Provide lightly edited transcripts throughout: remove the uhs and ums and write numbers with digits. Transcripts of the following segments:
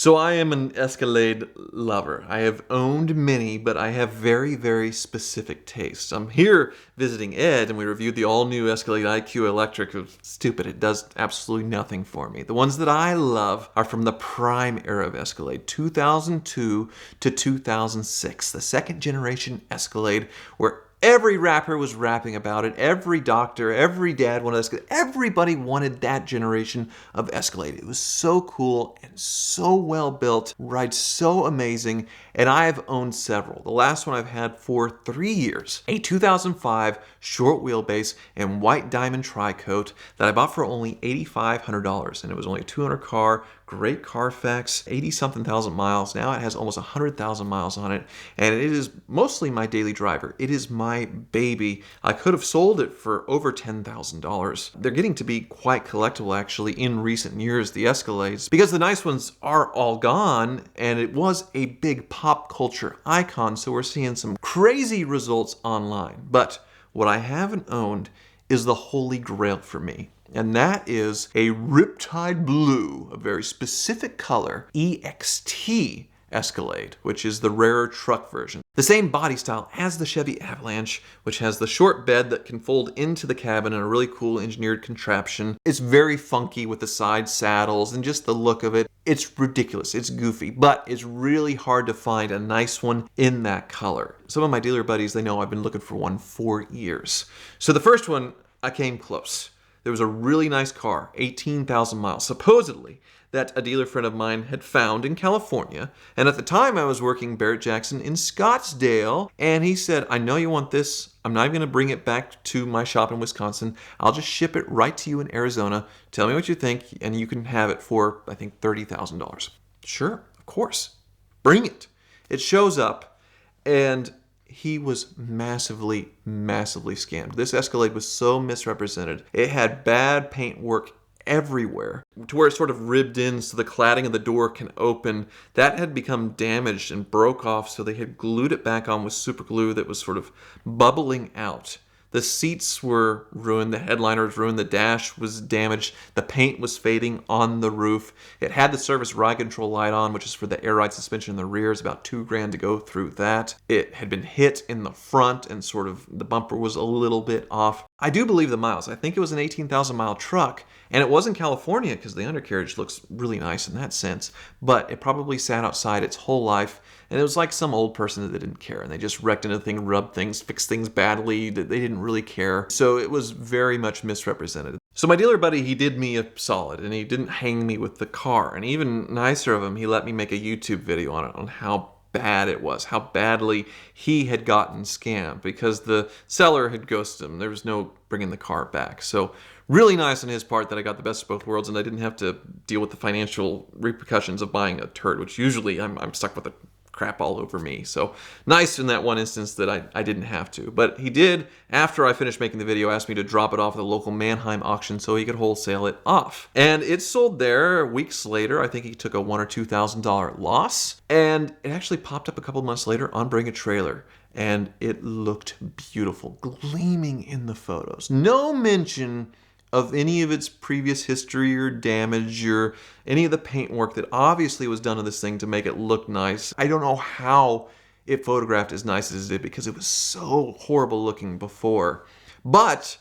So I am an Escalade lover. I have owned many, but I have very, very specific tastes. I'm here visiting Ed, and we reviewed the all-new Escalade IQ Electric. It was stupid. It does absolutely nothing for me. The ones that I love are from the prime era of Escalade, 2002 to 2006, the second generation Escalade, where every rapper was rapping about it. Every doctor, every dad wanted Escalade. Everybody wanted that generation of Escalade. It was so cool and so well built, rides so amazing, and I have owned several. The last one I've had for 3 years. A 2005 short wheelbase and white diamond tri-coat that I bought for only $8,500, and it was only a 200 car, great Carfax, 80-something thousand miles. Now it has almost 100,000 miles on it, and it is mostly my daily driver. It is my baby. I could have sold it for over $10,000. They're getting to be quite collectible, actually, in recent years, the Escalades, because the nice ones are all gone, and it was a big pop culture icon, so we're seeing some crazy results online. But what I haven't owned is the holy grail for me. And that is a Riptide Blue, a very specific color, EXT Escalade, which is the rarer truck version. The same body style as the Chevy Avalanche, which has the short bed that can fold into the cabin in a really cool engineered contraption. It's very funky with the side saddles and just the look of it. It's ridiculous, it's goofy, but it's really hard to find a nice one in that color. Some of my dealer buddies, they know I've been looking for one for years. So the first one, I came close. There was a really nice car, 18,000 miles, supposedly, that a dealer friend of mine had found in California. And at the time, I was working Barrett Jackson in Scottsdale. And he said, I know you want this. I'm not even going to bring it back to my shop in Wisconsin. I'll just ship it right to you in Arizona. Tell me what you think, and you can have it for, I think, $30,000. Sure, of course. Bring it. It shows up, and he was massively, massively scammed. This Escalade was so misrepresented. It had bad paint work everywhere, to where it sort of ribbed in so the cladding of the door can open. That had become damaged and broke off, so they had glued it back on with super glue that was sort of bubbling out. The seats were ruined, the headliner was ruined, the dash was damaged, the paint was fading on the roof. It had the service ride control light on, which is for the air ride suspension in the rear. It's about $2,000 to go through that. It had been hit in the front, and sort of the bumper was a little bit off. I do believe the miles. I think it was an 18,000 mile truck, and it was in California because the undercarriage looks really nice in that sense, but it probably sat outside its whole life. And it was like some old person that didn't care, and they just wrecked into the thing, rubbed things, fixed things badly. They didn't really care. So it was very much misrepresented. So my dealer buddy, he did me a solid, and he didn't hang me with the car. And even nicer of him, he let me make a YouTube video on it, on how bad it was, how badly he had gotten scammed, because the seller had ghosted him. There was no bringing the car back. So really nice on his part that I got the best of both worlds, and I didn't have to deal with the financial repercussions of buying a turd, which usually I'm stuck with a crap all over me. So nice in that one instance that I didn't have to. But he did, after I finished making the video, ask me to drop it off at the local Mannheim auction so he could wholesale it off. And it sold there weeks later. I think he took a $1,000 or $2,000 loss. And it actually popped up a couple months later on Bring a Trailer. And it looked beautiful, gleaming in the photos. No mention of any of its previous history or damage or any of the paintwork that obviously was done to this thing to make it look nice. I don't know how it photographed as nice as it did because it was so horrible looking before. But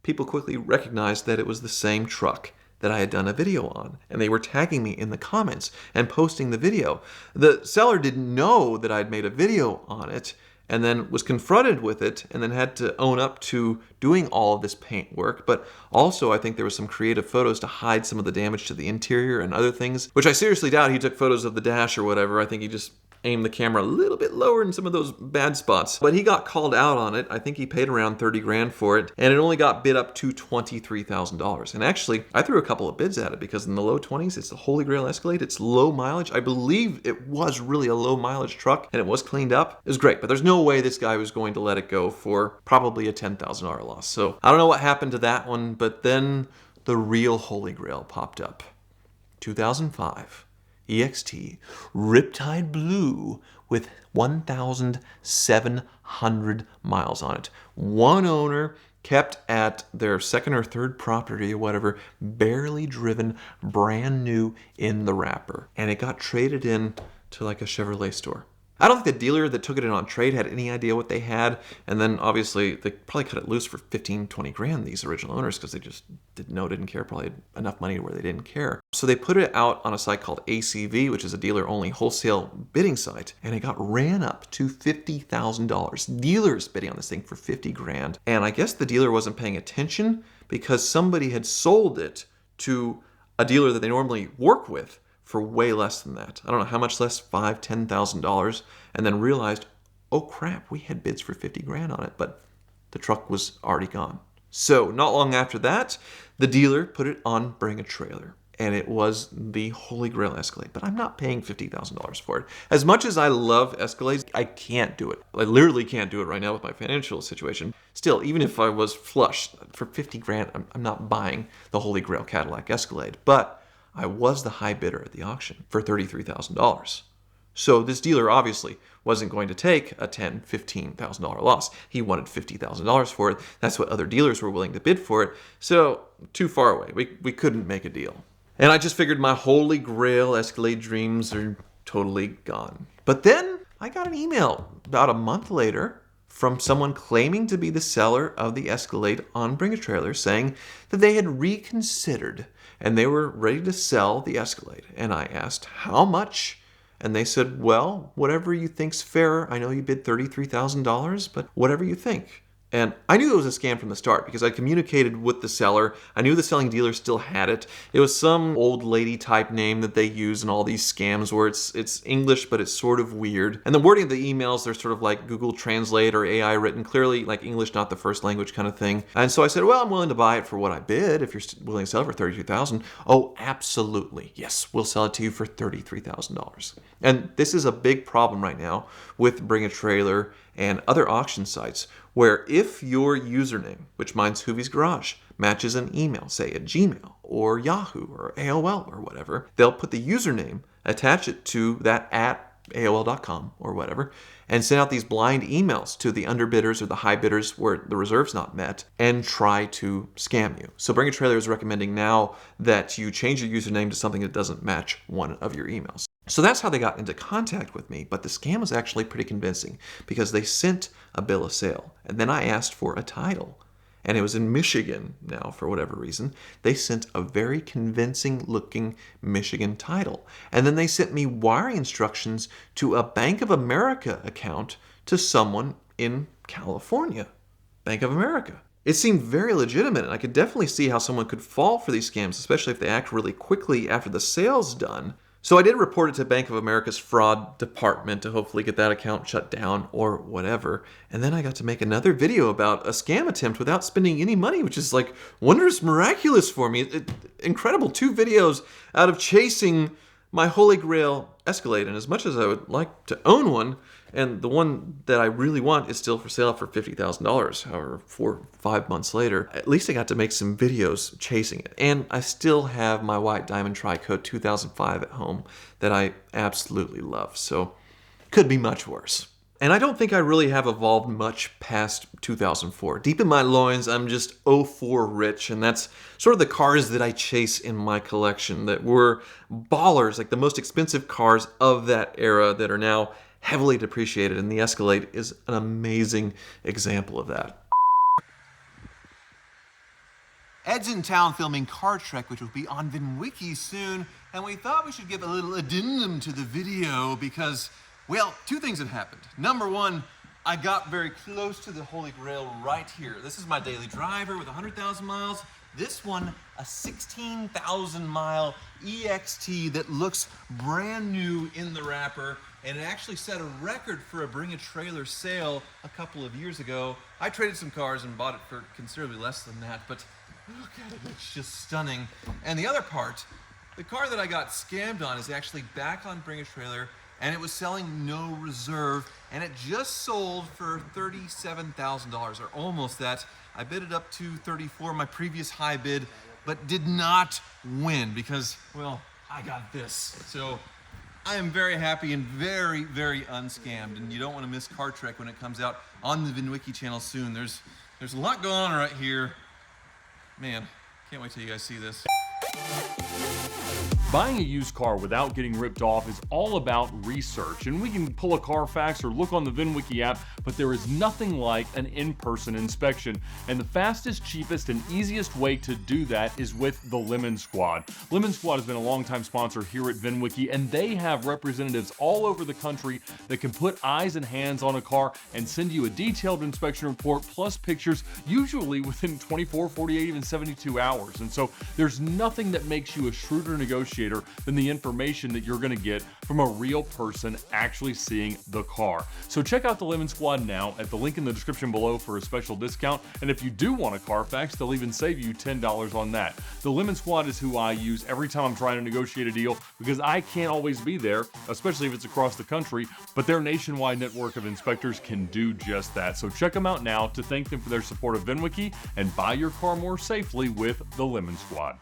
people quickly recognized that it was the same truck that I had done a video on, and they were tagging me in the comments and posting the video. The seller didn't know that I'd made a video on it, and then was confronted with it, and then had to own up to doing all of this paint work. But also, I think there was some creative photos to hide some of the damage to the interior and other things, which I seriously doubt he took photos of the dash or whatever. I think he just aimed the camera a little bit lower in some of those bad spots. But he got called out on it. I think he paid around $30,000 for it, and it only got bid up to $23,000. And actually, I threw a couple of bids at it because in the low 20s, it's the Holy Grail Escalade. It's low mileage. I believe it was really a low mileage truck, and it was cleaned up. It was great, but there's no way this guy was going to let it go for probably a $10,000 loss. So I don't know what happened to that one, but then the real Holy Grail popped up. 2005. EXT Riptide Blue with 1,700 miles on it. One owner kept at their second or third property or whatever, barely driven, brand new in the wrapper. And it got traded in to like a Chevrolet store. I don't think the dealer that took it in on trade had any idea what they had. And then obviously they probably cut it loose for 15, 20 grand, these original owners, because they just didn't care, probably had enough money where they didn't care. So they put it out on a site called ACV, which is a dealer only wholesale bidding site. And it got ran up to $50,000. Dealers bidding on this thing for 50 grand. And I guess the dealer wasn't paying attention because somebody had sold it to a dealer that they normally work with for way less than that. I don't know how much less, $5,000, $10,000, and then realized, oh crap, we had bids for 50 grand on it, but the truck was already gone. So not long after that, the dealer put it on Bring a Trailer, and it was the Holy Grail Escalade, but I'm not paying $50,000 for it. As much as I love Escalades, I can't do it. I literally can't do it right now with my financial situation. Still, even if I was flush, for 50 grand, I'm not buying the Holy Grail Cadillac Escalade, but I was the high bidder at the auction for $33,000. So this dealer obviously wasn't going to take a $10,000, $15,000 loss. He wanted $50,000 for it. That's what other dealers were willing to bid for it. So too far away. We couldn't make a deal. And I just figured my Holy Grail Escalade dreams are totally gone. But then I got an email about a month later from someone claiming to be the seller of the Escalade on Bring a Trailer, saying that they had reconsidered and they were ready to sell the Escalade. And I asked, how much? And they said, well, whatever you think's fair. I know you bid $33,000, but whatever you think. And I knew it was a scam from the start because I communicated with the seller. I knew the selling dealer still had it. It was some old lady type name that they use in all these scams where it's English, but it's sort of weird. And the wording of the emails, they're sort of like Google Translate or AI written, clearly like English, not the first language kind of thing. And so I said, well, I'm willing to buy it for what I bid if you're willing to sell it for $32,000. Oh, absolutely. Yes, we'll sell it to you for $33,000. And this is a big problem right now with Bring a Trailer and other auction sites, where if your username, which mine's Hoovie's Garage, matches an email, say at Gmail or Yahoo or AOL or whatever, they'll put the username, attach it to that at AOL.com or whatever, and send out these blind emails to the underbidders or the high bidders where the reserve's not met and try to scam you. So Bring a Trailer is recommending now that you change your username to something that doesn't match one of your emails. So that's how they got into contact with me, but the scam was actually pretty convincing because they sent a bill of sale, and then I asked for a title, and it was in Michigan now for whatever reason. They sent a very convincing looking Michigan title, and then they sent me wiring instructions to a Bank of America account to someone in California. Bank of America. It seemed very legitimate, and I could definitely see how someone could fall for these scams, especially if they act really quickly after the sale's done. So I did report it to Bank of America's fraud department to hopefully get that account shut down or whatever. And then I got to make another video about a scam attempt without spending any money, which is like wondrous miraculous for me. Incredible. 2 videos out of chasing my Holy Grail Escalade. And as much as I would like to own one, and the one that I really want is still for sale for $50,000, however, 4 or 5 months later, at least I got to make some videos chasing it. And I still have my white diamond Tri-Coat 2005 at home that I absolutely love. So could be much worse. And I don't think I really have evolved much past 2004. Deep in my loins, I'm just '04 rich, and that's sort of the cars that I chase in my collection that were ballers, like the most expensive cars of that era that are now heavily depreciated, and the Escalade is an amazing example of that. Ed's in town filming Car Trek, which will be on VINwiki soon, and we thought we should give a little addendum to the video because, well, 2 things have happened. Number 1, I got very close to the Holy Grail right here. This is my daily driver with 100,000 miles. This one, a 16,000 mile EXT that looks brand new in the wrapper, and it actually set a record for a Bring a Trailer sale a couple of years ago. I traded some cars and bought it for considerably less than that, but look at it, it's just stunning. And the other part, the car that I got scammed on is actually back on Bring a Trailer, and it was selling no reserve, and it just sold for $37,000, or almost that. I bid it up to $34,000, my previous high bid, but did not win because, well, I got this. So I am very happy and very, very unscammed, and you don't want to miss Car Trek when it comes out on the VINwiki channel soon. There's a lot going on right here. Man, can't wait till you guys see this. Buying a used car without getting ripped off is all about research, and we can pull a Carfax or look on the VINwiki app, but there is nothing like an in-person inspection. And the fastest, cheapest, and easiest way to do that is with the Lemon Squad. Lemon Squad has been a longtime sponsor here at VINwiki, and they have representatives all over the country that can put eyes and hands on a car and send you a detailed inspection report plus pictures, usually within 24, 48, even 72 hours. And so there's nothing that makes you a shrewder negotiator than the information that you're going to get from a real person actually seeing the car. So check out the Lemon Squad now at the link in the description below for a special discount, and if you do want a Carfax, they'll even save you $10 on that. The Lemon Squad is who I use every time I'm trying to negotiate a deal because I can't always be there, especially if it's across the country, but their nationwide network of inspectors can do just that. So check them out now to thank them for their support of VINwiki and buy your car more safely with the Lemon Squad.